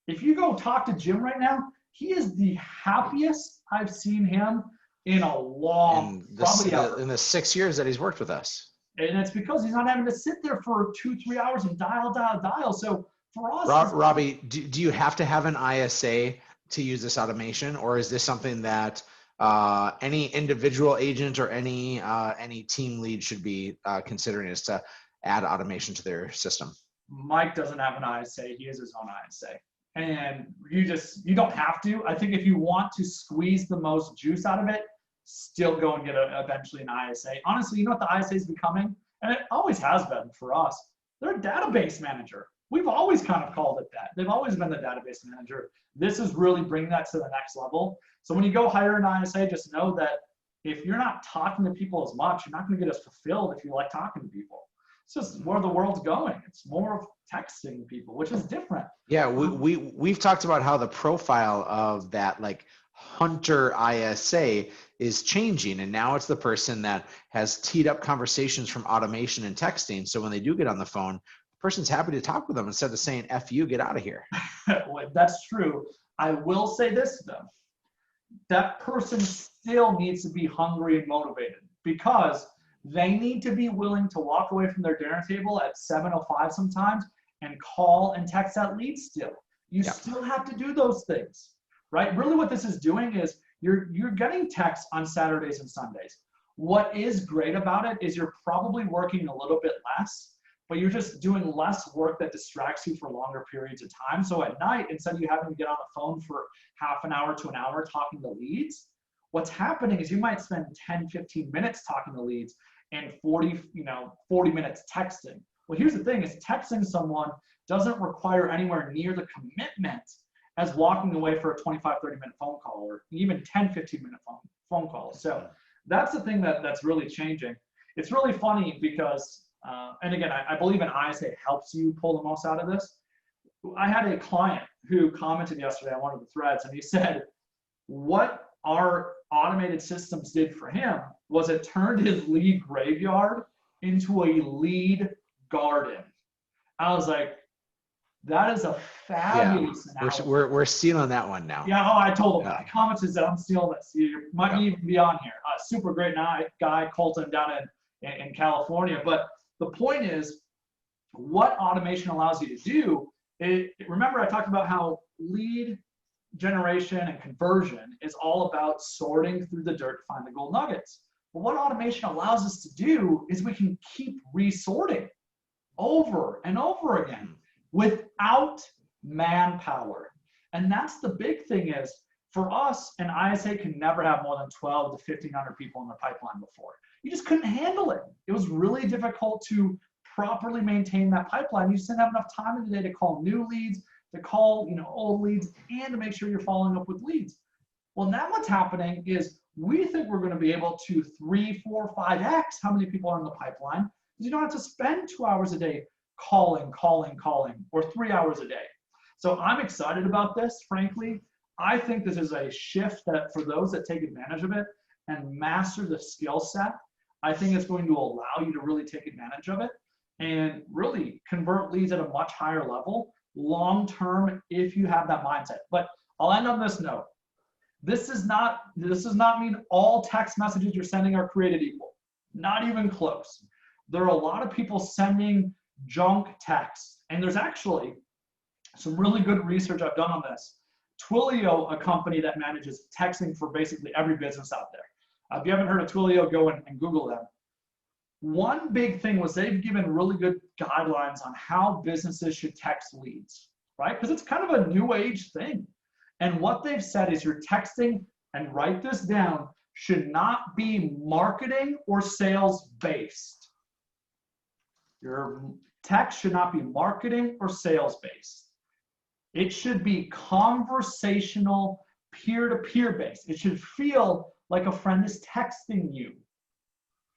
If you go talk to Jim right now, he is the happiest I've seen him in a long, probably ever. In the 6 years that he's worked with us. And it's because he's not having to sit there for 2-3 hours and dial. So for us, Robby, do you have to have an ISA to use this automation, or is this something that any individual agent or any team lead should be considering is to add automation to their system? Mike doesn't have an ISA. He has his own ISA. And you don't have to. I think if you want to squeeze the most juice out of it, still go and get eventually an ISA. Honestly, you know what the ISA is becoming? And it always has been for us. They're a database manager. We've always kind of called it that. They've always been the database manager. This is really bringing that to the next level. So when you go hire an ISA, just know that if you're not talking to people as much, you're not going to get as fulfilled if you like talking to people. It's just where the world's going. It's more of texting people, which is different. Yeah, we've talked about how the profile of that like hunter ISA is changing, and now it's the person that has teed up conversations from automation and texting. So when they do get on the phone, the person's happy to talk with them instead of saying "F you, get out of here." Well, that's true. I will say this though. That person still needs to be hungry and motivated, because they need to be willing to walk away from their dinner table at 7:05 sometimes and call and text that lead still. You still have to do those things, right? Really what this is doing is you're getting texts on Saturdays and Sundays. What is great about it is you're probably working a little bit less, but you're just doing less work that distracts you for longer periods of time. So at night, instead of you having to get on the phone for half an hour to an hour talking to leads, what's happening is you might spend 10, 15 minutes talking to leads and 40 minutes texting. Well, here's the thing is texting someone doesn't require anywhere near the commitment as walking away for a 25, 30-minute phone call, or even 10, 15-minute phone calls. So that's the thing that's really changing. It's really funny because, and again, I believe an ISA helps you pull the most out of this. I had a client who commented yesterday on one of the threads, and he said, what our automated systems did for him was it turned his lead graveyard into a lead garden. I was like, that is a fabulous analogy. We're stealing that one now. Yeah, I told him. I commented that I'm stealing this. You might even be on here. Super great guy, Colton, down in California. But the point is, what automation allows you to do, remember I talked about how lead generation and conversion is all about sorting through the dirt to find the gold nuggets. But what automation allows us to do is we can keep resorting over and over again without manpower. And that's the big thing is, for us, an ISA can never have more than 12 to 1,500 people in the pipeline before. You just couldn't handle it. It was really difficult to properly maintain that pipeline. You just didn't have enough time in the day to call new leads, to call old leads, and to make sure you're following up with leads. Well, now what's happening is we think we're going to be able to 3, 4, 5x how many people are in the pipeline, because you don't have to spend 2 hours a day calling, or 3 hours a day. So I'm excited about this, frankly. I think this is a shift that for those that take advantage of it and master the skill set, I think it's going to allow you to really take advantage of it and really convert leads at a much higher level long-term if you have that mindset. But I'll end on this note. This does not mean all text messages you're sending are created equal. Not even close. There are a lot of people sending junk texts, and there's actually some really good research I've done on this. Twilio, a company that manages texting for basically every business out there. If you haven't heard of Twilio, go and Google them. One big thing was they've given really good guidelines on how businesses should text leads, right? Because it's kind of a new age thing. And what they've said is your texting, and write this down, should not be marketing or sales based. Your text should not be marketing or sales based. It should be conversational, peer-to-peer based. It should feel like a friend is texting you.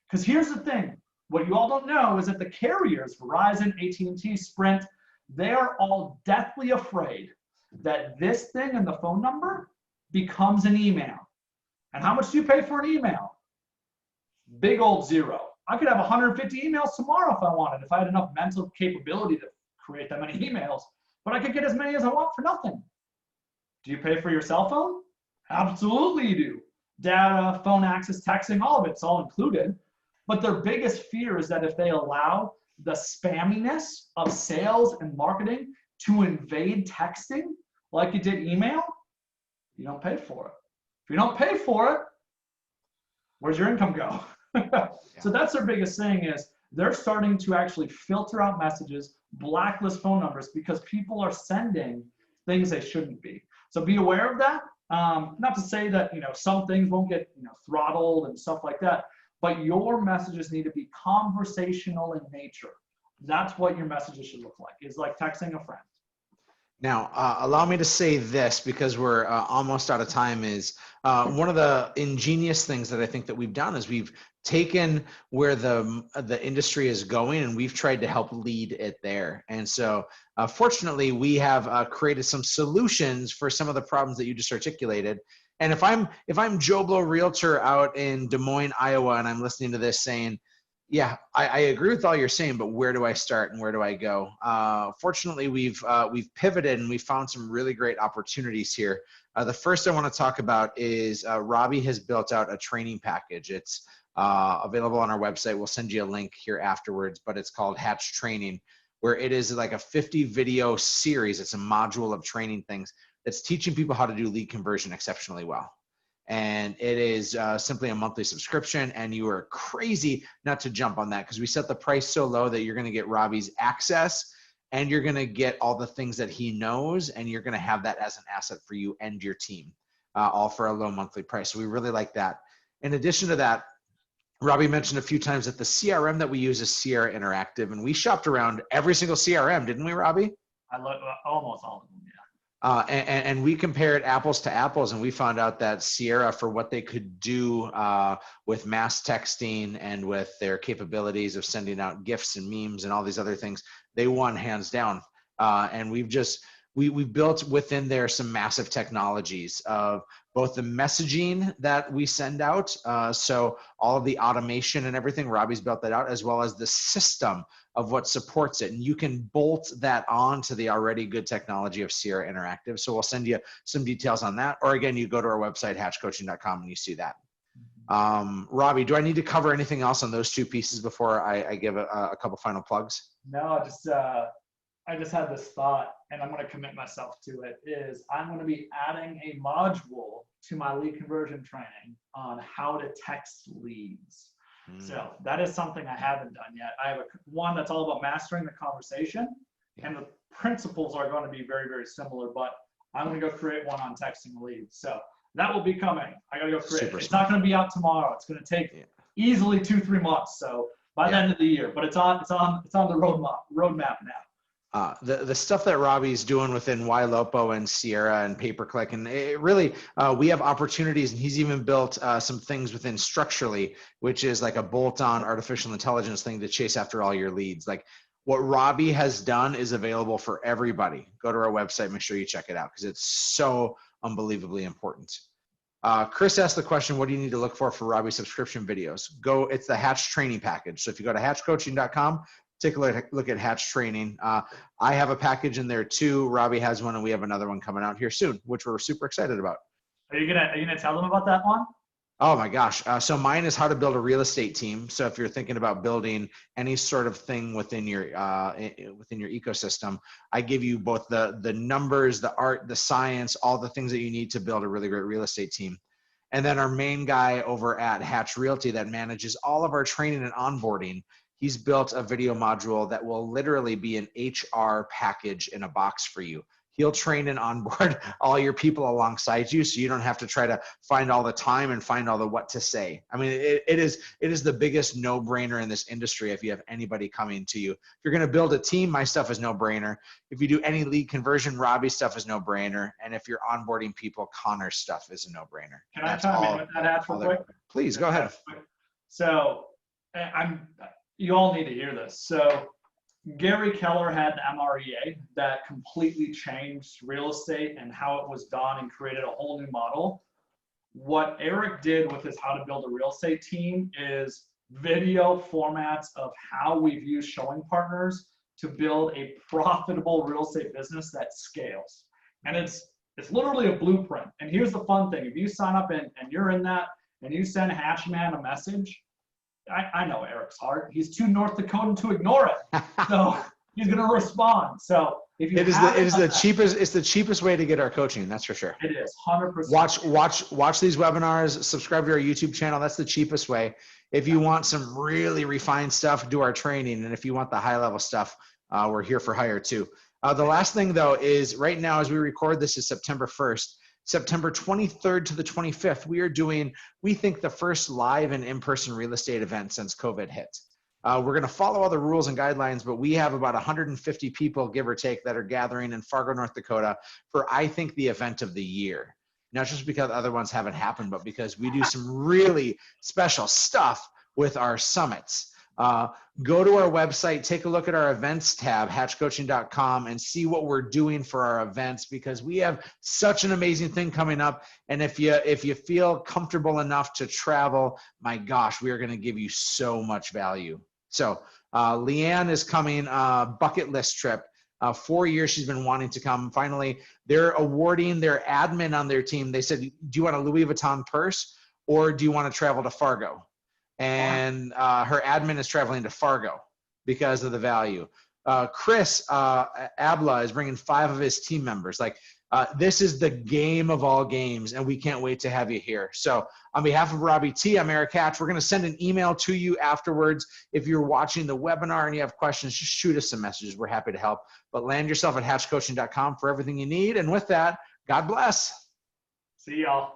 Because here's the thing, what you all don't know is that the carriers, Verizon, AT&T, Sprint, they're all deathly afraid that this thing and the phone number becomes an email. And how much do you pay for an email? Big old zero. I could have 150 emails tomorrow if I wanted, if I had enough mental capability to create that many emails. But I could get as many as I want for nothing. Do you pay for your cell phone? Absolutely you do. Data, phone access, texting, all of it's all included. But their biggest fear is that if they allow the spamminess of sales and marketing to invade texting, like you did email, you don't pay for it. If you don't pay for it, where's your income go? So that's their biggest thing is they're starting to actually filter out messages, blacklist phone numbers, because people are sending things they shouldn't be. So be aware of that. Not to say that some things won't get throttled and stuff like that, but your messages need to be conversational in nature. That's what your messages should look like. Is like texting a friend. Now, allow me to say this because we're almost out of time. Is one of the ingenious things that I think that we've done is we've taken where the industry is going and we've tried to help lead it there. And so, fortunately, we have created some solutions for some of the problems that you just articulated. And if I'm Joe Blow Realtor out in Des Moines, Iowa, and I'm listening to this saying, yeah, I agree with all you're saying, but where do I start and where do I go? Fortunately, we've pivoted and we've found some really great opportunities here. The first I want to talk about is Robby has built out a training package. It's available on our website. We'll send you a link here afterwards, but it's called Hatch Training, where it is like a 50 video series. It's a module of training things that's teaching people how to do lead conversion exceptionally well. And it is simply a monthly subscription, and you are crazy not to jump on that because we set the price so low that you're going to get Robby's access and you're going to get all the things that he knows, and you're going to have that as an asset for you and your team, all for a low monthly price. So we really like that. In addition to that, Robby mentioned a few times that the CRM that we use is Sierra Interactive, and we shopped around every single CRM, didn't we, Robby? I love almost all of them, yeah. And we compared apples to apples, and we found out that Sierra, for what they could do with mass texting and with their capabilities of sending out GIFs and memes and all these other things, they won hands down. And we've built within there some massive technologies of both the messaging that we send out, so all of the automation and everything, Robby's built that out, as well as the system of what supports it. And you can bolt that on to the already good technology of Sierra Interactive. So we'll send you some details on that. Or again, you go to our website, hatchcoaching.com, and you see that. Robby, do I need to cover anything else on those two pieces before I give a couple final plugs? No, I just had this thought, and I'm going to commit myself to it, is I'm going to be adding a module to my lead conversion training on how to text leads. So that is something I haven't done yet. I have one that's all about mastering the conversation, and the principles are going to be very, very similar, but I'm going to go create one on texting leads. So that will be coming. I got to go create it. It's not going to be out tomorrow. It's going to take easily 2-3 months. So by the end of the year, but it's on the roadmap now. The stuff that Robby's doing within YLOPO and Sierra and pay-per-click, and it really, we have opportunities, and he's even built some things within Structurally, which is like a bolt-on artificial intelligence thing to chase after all your leads. Like what Robby has done is available for everybody. Go to our website, make sure you check it out because it's so unbelievably important. Chris asked the question, what do you need to look for Robby subscription videos? It's the Hatch training package. So if you go to hatchcoaching.com, take a look at Hatch training. I have a package in there too. Robby has one, and we have another one coming out here soon, which we're super excited about. Are you gonna tell them about that one? Oh my gosh. So mine is how to build a real estate team. So if you're thinking about building any sort of thing within your ecosystem, I give you both the numbers, the art, the science, all the things that you need to build a really great real estate team. And then our main guy over at Hatch Realty that manages all of our training and onboarding, he's built a video module that will literally be an HR package in a box for you. He'll train and onboard all your people alongside you, so you don't have to try to find all the time and find all the what to say. I mean, it is the biggest no-brainer in this industry if you have anybody coming to you. If you're going to build a team, my stuff is no-brainer. If you do any lead conversion, Robby's stuff is no-brainer. And if you're onboarding people, Connor's stuff is a no-brainer. Can I chime in with that, Hatch, real quick? Please, go ahead. So you all need to hear this. So Gary Keller had an MREA that completely changed real estate and how it was done and created a whole new model. What Erik did with his how to build a real estate team is video formats of how we've used showing partners to build a profitable real estate business that scales. And it's literally a blueprint. And here's the fun thing. If you sign up and you're in that and you send Hatchman a message, I know Erik's heart. He's too North Dakotan to ignore it. So he's going to respond. So if you it's the cheapest way to get our coaching. That's for sure. It is 100%. Watch these webinars, subscribe to our YouTube channel. That's the cheapest way. If you want some really refined stuff, do our training. And if you want the high level stuff, we're here for hire too. The last thing though is right now, as we record this is September 1st, September 23rd to the 25th, we are doing, we think, the first live and in-person real estate event since COVID hit. We're going to follow all the rules and guidelines, but we have about 150 people, give or take, that are gathering in Fargo, North Dakota for, I think, the event of the year. Not just because other ones haven't happened, but because we do some really special stuff with our summits. Go to our website, take a look at our events tab, hatchcoaching.com, and see what we're doing for our events, because we have such an amazing thing coming up. And if you feel comfortable enough to travel, my gosh, we are going to give you so much value. So Leanne is coming, bucket list trip. 4 years she's been wanting to come. Finally, they're awarding their admin on their team. They said, do you want a Louis Vuitton purse or do you want to travel to Fargo? And her admin is traveling to Fargo because of the value. Chris Abla is bringing 5 of his team members. Like this is the game of all games, and we can't wait to have you here. So on behalf of Robby T, I'm Erik Hatch. We're going to send an email to you afterwards. If you're watching the webinar and you have questions, just shoot us some messages. We're happy to help. But land yourself at hatchcoaching.com for everything you need. And with that, God bless. See y'all.